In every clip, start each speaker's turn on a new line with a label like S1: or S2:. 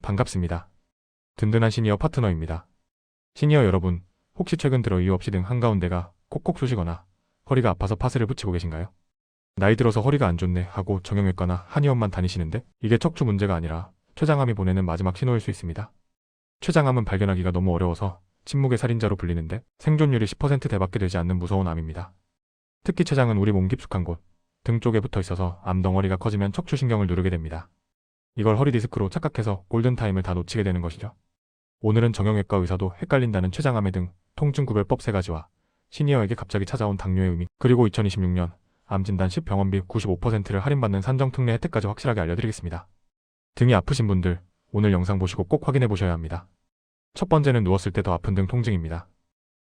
S1: 반갑습니다. 든든한 시니어 파트너입니다. 시니어 여러분, 혹시 최근 들어 이유 없이 등 한가운데가 콕콕 쑤시거나 허리가 아파서 파스를 붙이고 계신가요? 나이 들어서 허리가 안 좋네 하고 정형외과나 한의원만 다니시는데 이게 척추 문제가 아니라 췌장암이 보내는 마지막 신호일 수 있습니다. 췌장암은 발견하기가 너무 어려워서 침묵의 살인자로 불리는데 생존율이 10%대밖에 되지 않는 무서운 암입니다. 특히 췌장은 우리 몸 깊숙한 곳, 등 쪽에 붙어 있어서 암 덩어리가 커지면 척추신경을 누르게 됩니다. 이걸 허리 디스크로 착각해서 골든타임을 다 놓치게 되는 것이죠. 오늘은 정형외과 의사도 헷갈린다는 췌장암의 등 통증 구별법 3가지와 시니어에게 갑자기 찾아온 당뇨의 의미, 그리고 2026년 암 진단 시 병원비 95%를 할인받는 산정특례 혜택까지 확실하게 알려드리겠습니다. 등이 아프신 분들, 오늘 영상 보시고 꼭 확인해 보셔야 합니다. 첫 번째는 누웠을 때 더 아픈 등 통증입니다.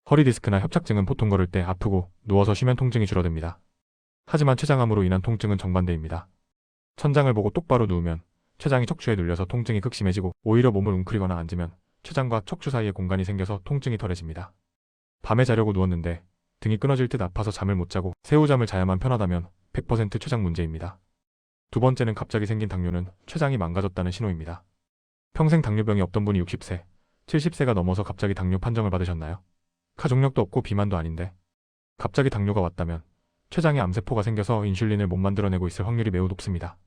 S1: 허리 디스크나 협착증은 보통 걸을 때 아프고 누워서 쉬면 통증이 줄어듭니다. 하지만 췌장암으로 인한 통증은 정반대입니다. 천장을 보고 똑바로 누우면 췌장이 척추에 눌려서 통증이 극심해지고 오히려 몸을 웅크리거나 앉으면 췌장과 척추 사이에 공간이 생겨서 통증이 덜해집니다. 밤에 자려고 누웠는데 등이 끊어질 듯 아파서 잠을 못 자고 새우잠을 자야만 편하다면 100% 췌장 문제입니다. 두 번째는 갑자기 생긴 당뇨는 췌장이 망가졌다는 신호입니다. 평생 당뇨병이 없던 분이 60세, 70세가 넘어서 갑자기 당뇨 판정을 받으셨나요? 가족력도 없고 비만도 아닌데 갑자기 당뇨가 왔다면 췌장에 암세포가 생겨서 인슐린을 못 만들어내고 있을 확률이 매우 높습니다.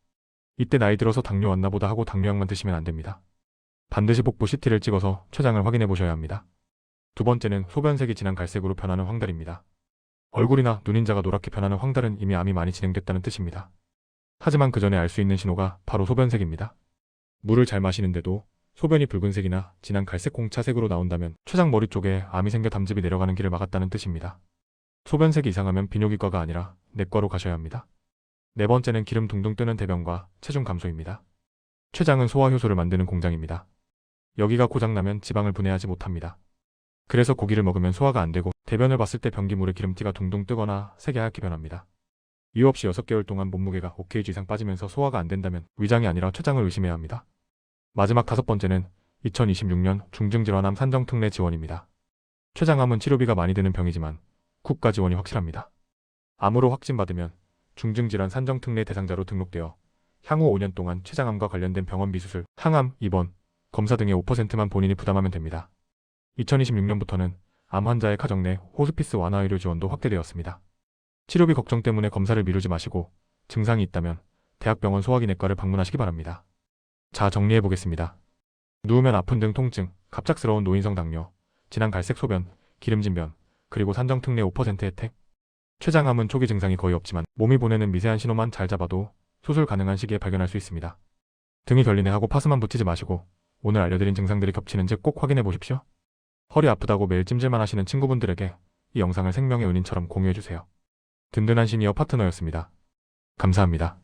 S1: 이때 나이 들어서 당뇨 왔나 보다 하고 당뇨약만 드시면 안 됩니다. 반드시 복부 CT를 찍어서 췌장을 확인해 보셔야 합니다. 두 번째는 소변색이 진한 갈색으로 변하는 황달입니다. 얼굴이나 눈인자가 노랗게 변하는 황달은 이미 암이 많이 진행됐다는 뜻입니다. 하지만 그 전에 알 수 있는 신호가 바로 소변색입니다. 물을 잘 마시는데도 소변이 붉은색이나 진한 갈색 공차색으로 나온다면 췌장 머리 쪽에 암이 생겨 담즙이 내려가는 길을 막았다는 뜻입니다. 소변색이 이상하면 비뇨기과가 아니라 내과로 가셔야 합니다. 네 번째는 기름 둥둥 뜨는 대변과 체중 감소입니다. 췌장은 소화 효소를 만드는 공장입니다. 여기가 고장나면 지방을 분해하지 못합니다. 그래서 고기를 먹으면 소화가 안 되고 대변을 봤을 때 변기물에 기름티가 둥둥 뜨거나 색이 하얗게 변합니다. 이유 없이 6개월 동안 몸무게가 5kg 이상 빠지면서 소화가 안 된다면 위장이 아니라 췌장을 의심해야 합니다. 마지막 5번째는 2026년 중증질환암 산정특례 지원입니다. 췌장암은 치료비가 많이 드는 병이지만 국가 지원이 확실합니다. 암으로 확진받으면 중증질환 산정특례 대상자로 등록되어 향후 5년 동안 췌장암과 관련된 병원비 수술, 항암, 입원, 검사 등의 5%만 본인이 부담하면 됩니다. 2026년부터는 암 환자의 가정 내 호스피스 완화 의료 지원도 확대되었습니다. 치료비 걱정 때문에 검사를 미루지 마시고 증상이 있다면 대학병원 소화기내과를 방문하시기 바랍니다. 자, 정리해보겠습니다. 누우면 아픈 등 통증, 갑작스러운 노인성 당뇨, 진한 갈색 소변, 기름진 변, 그리고 산정특례 5% 혜택. 췌장암은 초기 증상이 거의 없지만 몸이 보내는 미세한 신호만 잘 잡아도 수술 가능한 시기에 발견할 수 있습니다. 등이 결리네 하고 파스만 붙이지 마시고 오늘 알려드린 증상들이 겹치는지 꼭 확인해 보십시오. 허리 아프다고 매일 찜질만 하시는 친구분들에게 이 영상을 생명의 은인처럼 공유해주세요. 든든한 시니어 파트너였습니다. 감사합니다.